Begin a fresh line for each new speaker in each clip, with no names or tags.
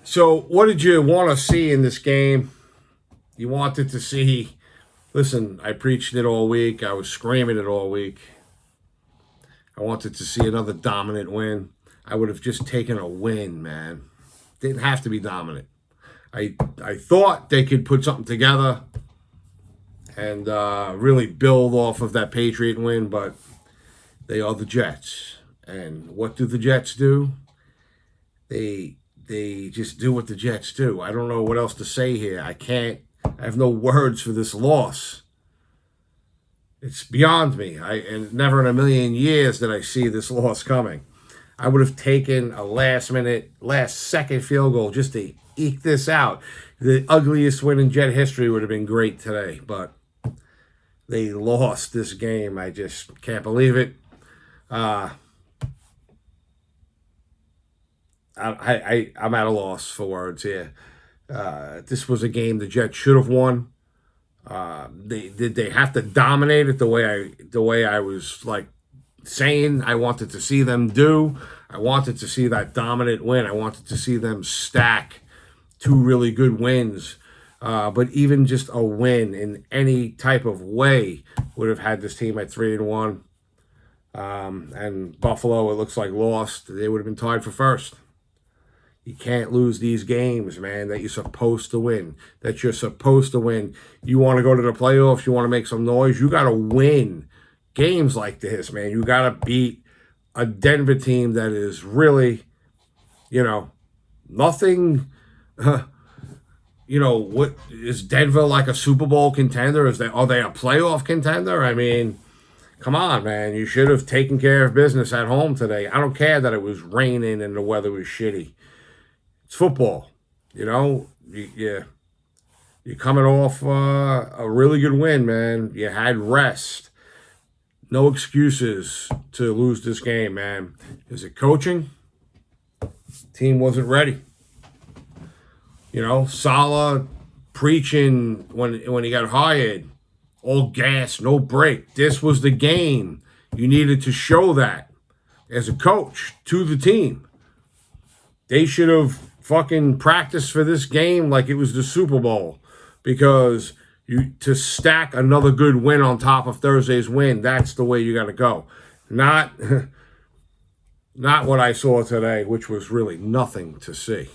So, what did you want to see in this game? You wanted to see. Listen, I preached it all week. I was screaming it all week. I wanted to see another dominant win. I would have just taken a win, man. Didn't have to be dominant. I thought they could put something together and really build off of that Patriot win, but they are the Jets. And what do the Jets do? They just do what the Jets do. I don't know what else to say here. I have no words for this loss. It's beyond me. And never in a million years did I see this loss coming. I would have taken a last second field goal just to eke this out. The ugliest win in Jet history would have been great today, but they lost this game. I just can't believe it. I'm at a loss for words here. This was a game the Jets should have won. Did they have to dominate it the way I was like saying I wanted to see them do? I wanted to see that dominant win. I wanted to see them stack two really good wins. But even just a win in any type of way would have had this team at 3-1. And Buffalo, it looks like, lost. They would have been tied for first. You can't lose these games, man, that you're supposed to win. You want to go to the playoffs, you want to make some noise, you got to win games like this, man. You got to beat a Denver team that is really, nothing. What is Denver like a Super Bowl contender? Are they a playoff contender? I mean, come on, man. You should have taken care of business at home today. I don't care that it was raining and the weather was shitty. It's football, You're coming off a really good win, man. You had rest. No excuses to lose this game, man. Is it coaching? Team wasn't ready. Salah preaching when he got hired. All gas, no break. This was the game. You needed to show that as a coach to the team. They should have fucking practiced for this game like it was the Super Bowl, because to stack another good win on top of Thursday's win, that's the way you got to go. Not what I saw today, which was really nothing to see.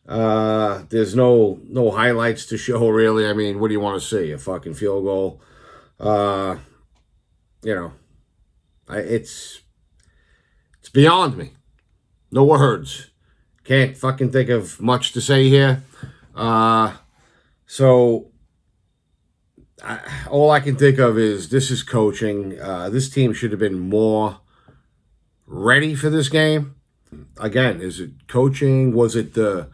There's no highlights to show, really. I mean, what do you want to see? A fucking field goal? It's beyond me. No words. Can't fucking think of much to say here. So all I can think of is this is coaching. This team should have been more ready for this game. Again, is it coaching? Was it the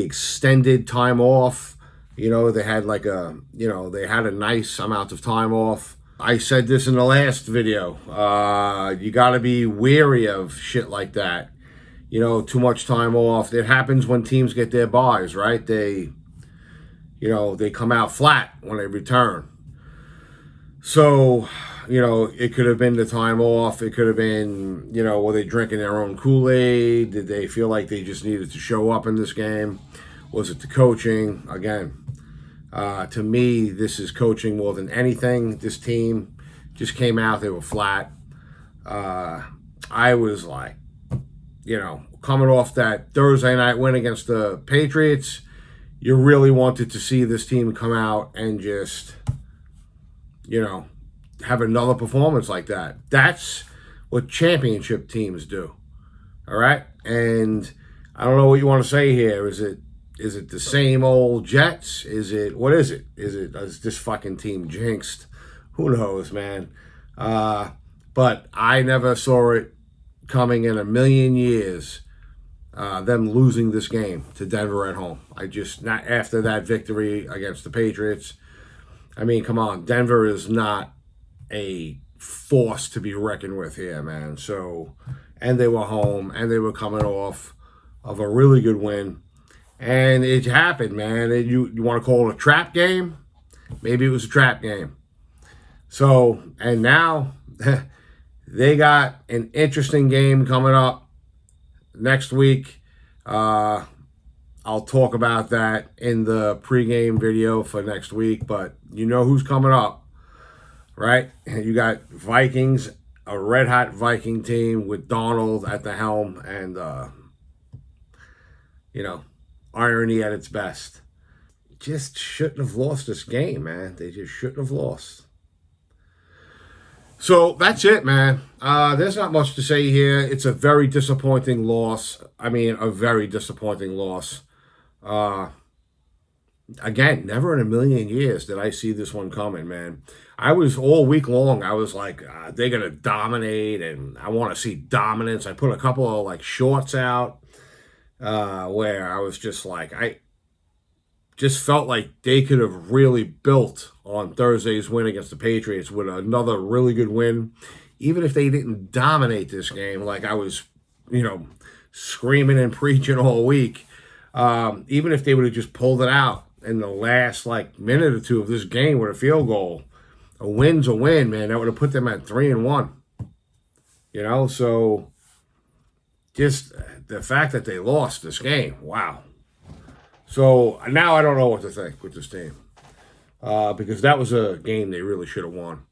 extended time off? They had they had a nice amount of time off. I said this in the last video. You got to be wary of shit like that. Too much time off. It happens when teams get their buys, right? They come out flat when they return. So, it could have been the time off. It could have been, were they drinking their own Kool-Aid? Did they feel like they just needed to show up in this game? Was it the coaching? Again, to me, this is coaching more than anything. This team just came out. They were flat. I was like, coming off that Thursday night win against the Patriots, you really wanted to see this team come out and just, have another performance like that. That's what championship teams do. All right? And I don't know what you want to say here. Is it the same old Jets? What is it? Is this fucking team jinxed? Who knows, man? But I never saw it coming in a million years, them losing this game to Denver at home. Not after that victory against the Patriots. I mean, come on. Denver is not a force to be reckoned with here, man. So, and they were home, and they were coming off of a really good win. And it happened, man. You want to call it a trap game? Maybe it was a trap game. So, and now they got an interesting game coming up next week. I'll talk about that in the pregame video for next week, but you know who's coming up, right? You got Vikings, a red-hot Viking team with Donald at the helm, and, irony at its best. Just shouldn't have lost this game, man. They just shouldn't have lost. So that's it, man. There's not much to say here. It's a very disappointing loss. I mean, a very disappointing loss. Again, never in a million years did I see this one coming, man. I was all week long, I was like, they're going to dominate, and I want to see dominance. I put a couple of shorts out where I was just like, I just felt like they could have really built on Thursday's win against the Patriots with another really good win. Even if they didn't dominate this game, like I was, screaming and preaching all week, even if they would have just pulled it out in the last minute or two of this game with a field goal, a win's a win, man. That would have put them at 3-1. So just the fact that they lost this game, wow. So now I don't know what to think with this team, because that was a game they really should have won.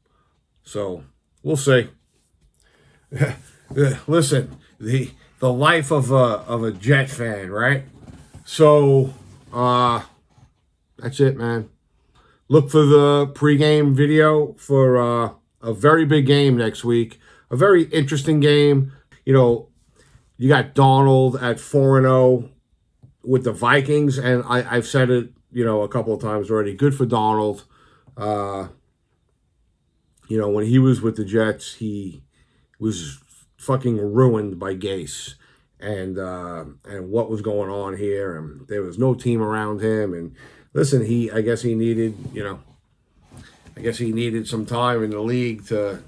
So we'll see. Listen, the life of a Jet fan, right? So that's it, man. Look for the pregame video for a very big game next week. A very interesting game. You got Donald at 4-0 with the Vikings, and I've said it, a couple of times already. Good for Donald. When he was with the Jets, he was fucking ruined by Gase and what was going on here, and there was no team around him. And listen, I guess he needed some time in the league to,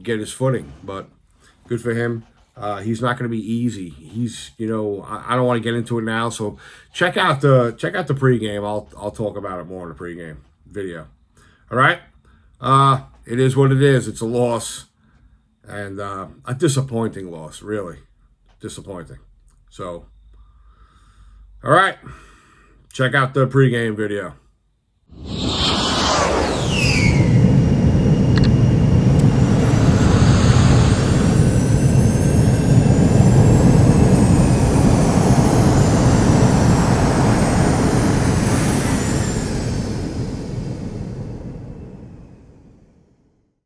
get his footing. But good for him. He's not going to be easy. He's, I don't want to get into it now. So check out the pregame. I'll talk about it more in the pregame video. All right. It is what it is. It's a loss, and a disappointing loss, really disappointing. So, all right. Check out the pregame video.